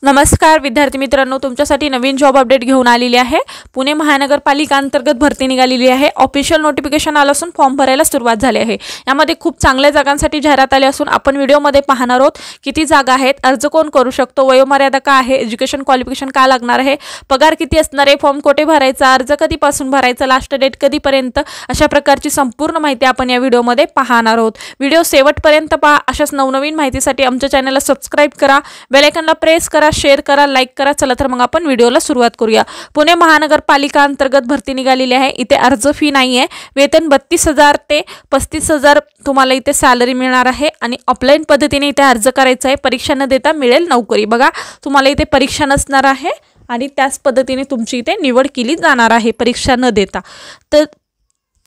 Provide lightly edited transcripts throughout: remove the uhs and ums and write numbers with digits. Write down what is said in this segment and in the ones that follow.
नमस्कार विद्यार्थी मित्रांनो, तुमच्यासाठी नवीन जॉब अपडेट घेऊन आलेली आहे। पुणे महानगरपालिका अंतर्गत भरती निघालेली आहे। ऑफिशियल नोटिफिकेशन आलं असून फॉर्म भरायला सुरुवात झाली आहे। यामध्ये खूप चांगल्या जागांसाठी जाहिरात आली असून आपण व्हिडिओमध्ये पाहणार आहोत किती जागा आहेत, अर्ज कोण करू शकतो, वयोमर्यादा काय आहे, एज्युकेशन क्वालिफिकेशन काय लागणार आहे, पगार किती असणार आहे, फॉर्म कोठे भरायचा, अर्ज कधीपासून भरायचा, लास्ट डेट कधीपर्यंत, अशा प्रकारची संपूर्ण माहिती आपण या व्हिडिओमध्ये पाहणार आहोत। व्हिडिओ शेवटपर्यंत पहा। अशाच नवनवीन माहितीसाठी आमच्या चॅनलला सबस्क्राइब करा, बेल आयकॉनला प्रेस करा, शेअर करा, लाईक करा। चला तर मग आपण व्हिडिओला सुरुवात करूया। पुणे महानगरपालिका अंतर्गत भरती निघालेली आहे। इथे अर्ज फी नाहीये। वेतन 32,000 ते 35,000 तुम्हाला इथे सॅलरी मिळणार आहे आणि ऑफलाईन पद्धतीने इथे अर्ज करायचा आहे। परीक्षा न देता मिळेल नोकरी। बघा, तुम्हाला इथे परीक्षा नसणार आहे आणि त्याच पद्धतीने तुमची इथे निवड केली जाणार आहे परीक्षा न देता।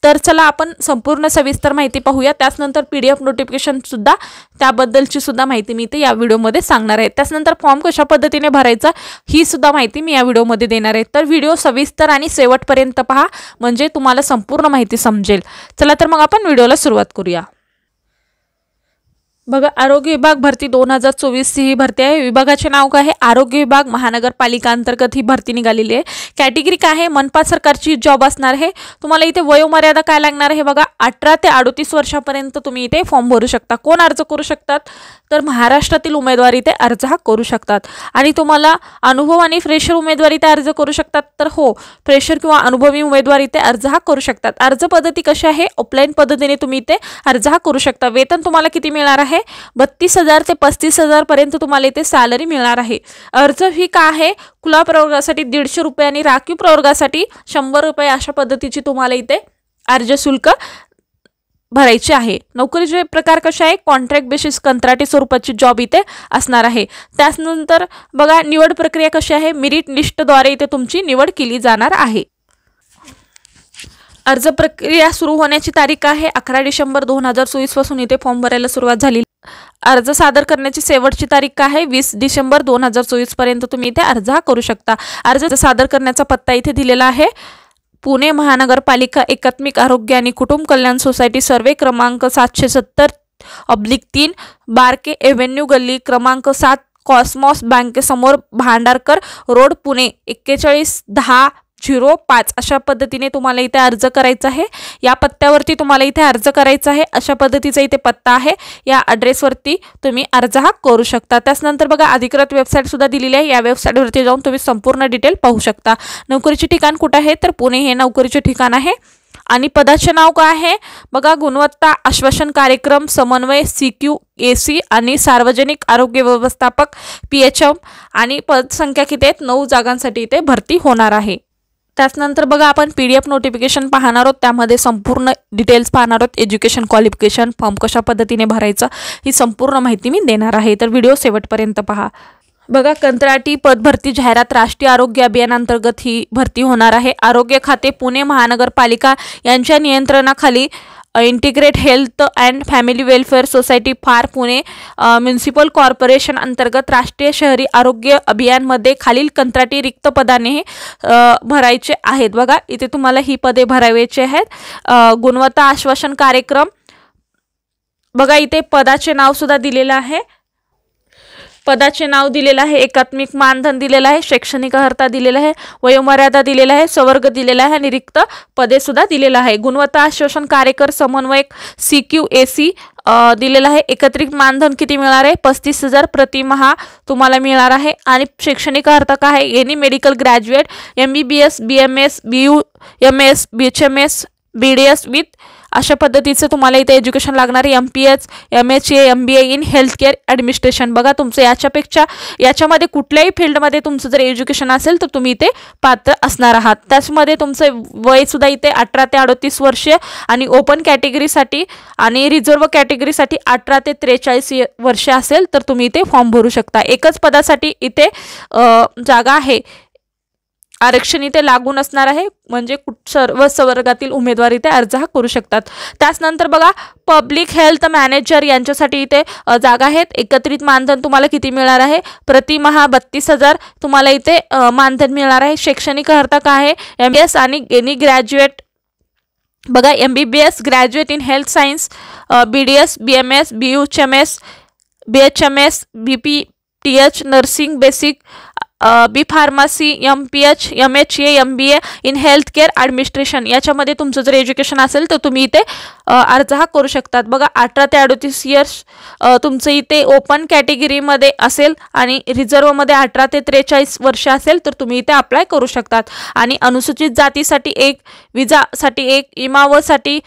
तर चला आपण संपूर्ण सविस्तर माहिती पाहूया। त्यानंतर PDF नोटिफिकेशन सुद्धा त्याबद्दलची सुद्धा माहिती मी इथे या व्हिडिओमध्ये सांगणार आहे। त्यानंतर फॉर्म कशा पद्धतीने भरायचा ही सुद्धा माहिती मी या व्हिडिओमध्ये देणार आहे। तर व्हिडिओ सविस्तर आणि शेवटपर्यंत पहा, म्हणजे तुम्हाला संपूर्ण माहिती समजेल। चला तर मग आपण व्हिडिओला सुरुवात करूया। बघा, आरोग्य विभाग भरती 2024 ही भरती आहे। विभागाचे नाव काय आहे? आरोग्य विभाग महानगरपालिका अंतर्गत ही भरती निघालेली आहे। कॅटेगरी काय आहे? मनपा सरकारची जॉब असणार आहे। तुम्हाला इथे वयोमर्यादा काय लागणार आहे? बघा, 18 ते 38 वर्षापर्यंत तुम्ही इथे फॉर्म भरू शकता। कोण अर्ज करू शकतात? तर महाराष्ट्रातील उमेदवार इथे अर्ज करू शकतात। आणि तुम्हाला अनुभव आणि फ्रेशर उमेदवार इथे अर्ज करू शकतात। तर हो, फ्रेशर किंवा अनुभवी उमेदवार इथे अर्ज करू शकतात। अर्ज पद्धती कशी आहे? ऑफलाईन पद्धतीने तुम्ही इथे अर्ज करू शकता। वेतन तुम्हाला किती मिळणार आहे? 32,000 ते 35,000 पर्यंत तुम्हाला इथे सॅलरी मिळणार आहे। अर्ज फी काय आहे? खुला प्रवर्गासाठी 150 रुपये आणि राखीव प्रवर्गासाठी 100 रुपये अशा पद्धतीची तुम्हाला इथे अर्ज शुल्क भरायचे आहे। नोकरीचे प्रकार कसे आहे? कॉन्ट्रॅक्ट बेसिस कंत्राटी स्वरूपाची जॉब इथे असणार आहे। त्यानंतर बघा, निवड प्रक्रिया कशी आहे? मेरिट लिस्टद्वारे इथे तुमची निवड केली जाणार आहे। अर्ज प्रक्रिया सुरू होण्याची तारीख आहे 11 डिसेंबर 2024 पासून इथे फॉर्म भरायला सुरुवात झाली। अर्ज सादर करण्याची शेवटची तारीख आहे 20 डिसेंबर 2024 पर्यंत तुम्ही इथे अर्ज करू शकता। अर्ज सादर करण्याचा पत्ता इथे दिलेला आहे। पुणे महानगरपालिका एकात्मिक आरोग्य आणि कुटुंब कल्याण सोसायटी, सर्वे क्रमांक 770/3, बारके एव्हेन्यू, गल्ली क्रमांक 7, कॉस्मॉस बँकेसमोर, भांडारकर रोड, पुणे 411005 अशा पद्धतीने तुम्हाला इथे अर्ज करायचा आहे। या पत्त्यावरती तुम्हाला इथे अर्ज करायचा आहे। अशा पद्धतीचा इथे पत्ता आहे। या ॲड्रेसवरती तुम्ही अर्ज करू शकता। त्यानंतर बघा, अधिकृत वेबसाईट सुद्धा दिलेली आहे। या वेबसाईटवरती जाऊन तुम्ही संपूर्ण डिटेल पाहू शकता। नोकरीचे ठिकाण कुठे आहे? तर पुणे हे नोकरीचे ठिकाण आहे। आणि पदाचे नाव काय आहे? बघा, गुणवत्ता आश्वासन कार्यक्रम समन्वय CQAC आणि सार्वजनिक आरोग्य व्यवस्थापक PHM आणि पदसंख्या किती आहेत? 9 जागांसाठी इथे भरती होणार आहे। त्यानंतर बघा, आपण PDF नोटिफिकेशन पाहणार आहोत। त्यामध्ये संपूर्ण डिटेल्स पाहणार आहोत। एज्युकेशन क्वालिफिकेशन, फॉर्म कशा पद्धतीने भरायचा, ही संपूर्ण माहिती मी देणार आहे। तर व्हिडिओ शेवटपर्यंत पहा। बघा, कंत्राटी पद भरती जाहिरात राष्ट्रीय आरोग्य अभियानांतर्गत ही भरती होणार आहे। आरोग्य खाते पुणे महानगरपालिका यांच्या नियंत्रणाखाली integrate health and family welfare society फार पुणे म्युनिसिपल कॉर्पोरेशन अंतर्गत राष्ट्रीय शहरी आरोग्य अभियानमध्ये खालील कंत्राटी रिक्त पदाने भरायचे आहेत। बघा, इथे तुम्हाला ही पदे भरायची आहेत। गुणवत्ता आश्वासन कार्यक्रम, बघा इथे पदाचे नाव सुद्धा दिलेलं आहे। पदाचे नाव दिलेलं आहे, एकात्मिक मानधन दिलेलं आहे, शैक्षणिक अर्हता दिलेला आहे, वयोमर्यादा दिलेला आहे, संवर्ग दिलेला आहे आणि रिक्त पदे सुद्धा दिलेलं आहे। गुणवत्ता आश्वासन कार्यकर समन्वयक CQAC दिलेला आहे। एकत्रित मानधन किती मिळणार आहे? 35,000 प्रतिमाह तुम्हाला मिळणार आहे। आणि शैक्षणिक अर्हता काय आहे? Any medical graduate, MBBS, BMS, BUMS, BHMS, BDS with अशा पद्धतीचं तुम्हाला इथे एज्युकेशन लागणार आहे। MPH, MHA, MBA in health care administration. बघा, तुमचं याच्यामध्ये कुठल्याही फील्डमध्ये तुमचं जर एज्युकेशन असेल तर तुम्ही इथे पात्र असणार आहात। त्याचमध्ये तुमचं वय सुद्धा इथे 18 ते 38 वर्ष आणि ओपन कॅटेगरीसाठी आणि रिझर्व्ह कॅटेगरीसाठी 18 ते 43 वर्ष असेल तर तुम्ही इथे फॉर्म भरू शकता। एकच पदासाठी इथे जागा आहे। आरक्षण इथे लागू नसणार आहे, म्हणजे सर्व वर्गातील उमेदवार इथे अर्ज करू शकतात। त्यानंतर बघा, पब्लिक हेल्थ मॅनेजर यांच्यासाठी इथे जागा आहेत। एकत्रित मानधन तुम्हाला किती मिळणार आहे? प्रतिमाह 32,000 तुम्हाला इथे मानधन मिळणार आहे। शैक्षणिक अर्हता काय आहे? MBS आणि एनी ग्रॅज्युएट बघा MBBS ग्रॅज्युएट in health science BDS BMS BUHMS BHMS BP TH nursing basic, B pharmacy, MPH, MHA, MBA in health care administration याच्यामध्ये तुमचं जर एज्युकेशन असेल तर तुम्ही इथे अर्ज हा करू शकतात. बघा 18 ते 38 इयर्स तुमचं इथे ओपन कॅटेगरीमध्ये असेल आणि रिझर्वमध्ये 18 ते 43 वर्ष असेल तर तुम्ही इथे अप्लाय करू शकतात. आणि अनुसूचित जातीसाठी 1, विजासाठी 1, इमावसाठी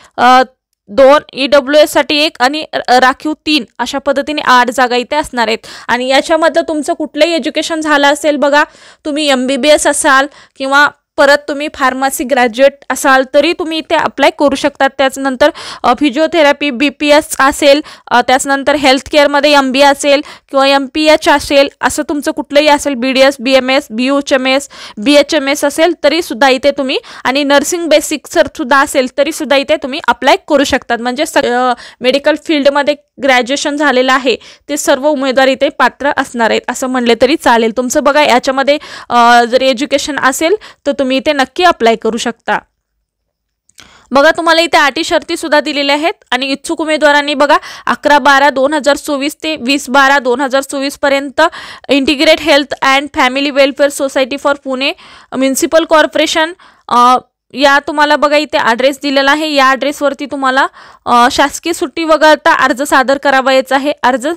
2, EWS साठी 1 आणि राखीव 3 अशा पद्धतीने 8 जागा इथे असणार आहेत. आणि याच्यामध्ये तुमचं कुठलंही एज्युकेशन झालं असेल, बघा तुम्ही MBBS असाल किंवा परत तुम्ही फार्मसी ग्रॅज्युएट असाल तरी तुम्ही इथे अप्लाय करू शकतात. त्याच्यानंतर फिजिओथेरपी BPS असेल, त्याच्यानंतर हेल्थ केअरमध्ये MBA असेल किंवा MPH असेल, असं तुमचं कुठलंही असेल, BDS, BMS, BUHMS, BHMS असेल तरी सुद्धा इथे तुम्ही, आणि नर्सिंग बेसिक सुद्धा असेल तरी सुद्धा इथे तुम्ही अप्लाय करू शकतात. म्हणजे मेडिकल फील्डमध्ये ग्रॅज्युएशन झालेलं आहे ते सर्व उमेदवार इथे पात्र असणार आहेत असं म्हणले तरी चालेल. तुमचं बघा याच्यामध्ये जर एज्युकेशन असेल तर तुम्ही इथे नक्की अप्लाय करू शकता. बघा तुम्हाला इथे अटी शर्ती सुद्धा दिलेल्या आहेत आणि इच्छुक उमेदवारांनी बघा 11/12/2024 ते 20/12/2024 पर्यंत integrate health and family welfare society for Pune municipal corporation या तुम्हाला बघा इथे ॲड्रेस दिलेला आहे. या ॲड्रेसवरती तुम्हाला शासकीय सुट्टी वगळता अर्ज सादर करावायचा आहे. अर्ज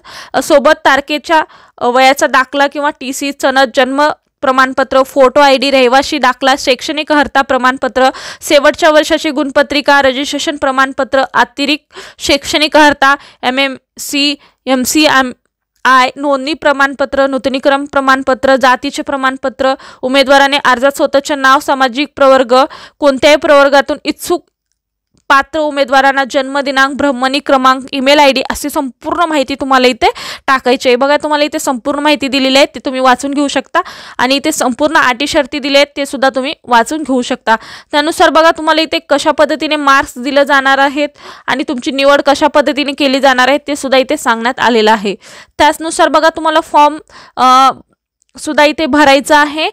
सोबत तारखेच्या वयाचा दाखला किंवा TC, सनद, जन्म प्रमाणपत्र, फोटो ID, रहिवाशी दाखला, शैक्षणिक अर्हता प्रमाणपत्र, शेवटच्या वर्षाची गुणपत्रिका, रजिस्ट्रेशन प्रमाणपत्र, अतिरिक्त शैक्षणिक अर्हता, MMC, MCI, नोंदणी प्रमाणपत्र, नूतनीकरण प्रमाणपत्र, जातीचे प्रमाणपत्र, उमेदवाराने अर्जात स्वतःचे नाव, सामाजिक प्रवर्ग, कोणत्याही प्रवर्गातून इच्छुक पात्र उमेदवारांना जन्म दिनांक, भ्रमणी क्रमांक, ईमेल ID अशी संपूर्ण माहिती तुम्हाला इथे टाकायची आहे. बघा तुम्हाला इथे संपूर्ण माहिती दिलेली आहे, ते तुम्ही वाचून घेऊ शकता. आणि इथे संपूर्ण अटी शर्ती दिले आहेत ते सुद्धा तुम्ही वाचून घेऊ शकता. त्यानुसार बघा तुम्हाला इथे कशा पद्धतीने मार्क्स दिले जाणार आहेत आणि तुमची निवड कशा पद्धतीने केली जाणार आहे ते सुद्धा इथे सांगण्यात आलेलं आहे. त्यानुसार बघा तुम्हाला फॉर्म सुद्धा इथे भरायचा आहे.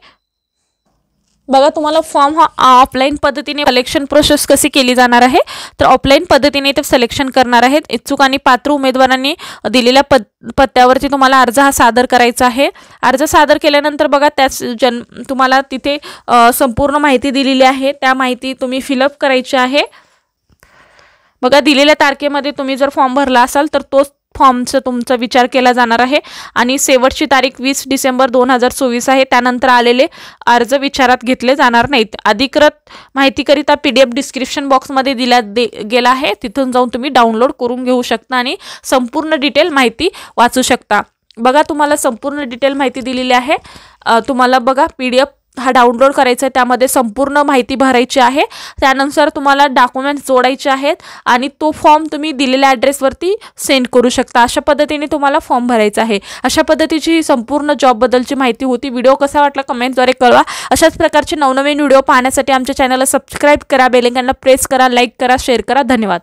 बघा तुम्हाला फॉर्म हा ऑफलाईन पद्धतीने सिलेक्शन प्रोसेस कशी केली जाणार आहे तर ऑफलाईन पद्धतीने ते सिलेक्शन करणार आहेत. इच्छुक आणि पात्र उमेदवारांनी दिलेल्या पत्त्यावरती तुम्हाला अर्ज हा सादर करायचा आहे. अर्ज सादर केल्यानंतर बघा त्याच तुम्हाला तिथे संपूर्ण माहिती दिलेली आहे, त्या माहिती तुम्ही फिलअप करायची आहे. बघा दिलेल्या तारखेमध्ये तुम्ही जर फॉर्म भरला असाल तर तोच फॉर्मचा तुमचा विचार केला जाणार आहे आणि शेवटची तारीख 20 डिसेंबर 2024 आहे. त्यानंतर आलेले अर्ज विचारात घेतले जाणार नाहीत. अधिकृत माहितीकरिता PDF डिस्क्रिप्शन बॉक्समध्ये दिला गेला आहे, तिथून जाऊन तुम्ही डाउनलोड करून घेऊ शकता आणि संपूर्ण डिटेल माहिती वाचू शकता. बघा तुम्हाला संपूर्ण डिटेल माहिती दिलेली आहे. तुम्हाला बघा PDF हा डाउनलोड करायचा आहे, त्यामध्ये संपूर्ण माहिती भरायची आहे. त्यानंतर तुम्हाला डॉक्युमेंट्स जोडायचे आहेत आणि तो फॉर्म तुम्ही दिलेल्या ॲड्रेसवरती सेंड करू शकता. अशा पद्धतीने तुम्हाला फॉर्म भरायचा आहे. अशा पद्धतीची ही संपूर्ण जॉबबद्दलची माहिती होती. व्हिडिओ कसा वाटला कमेंटद्वारे कळवा. अशाच प्रकारचे नवनवीन व्हिडिओ पाहण्यासाठी आमच्या चॅनलला सबस्क्राईब करा, बेल आयकॉनला प्रेस करा, लाईक करा, शेअर करा. धन्यवाद.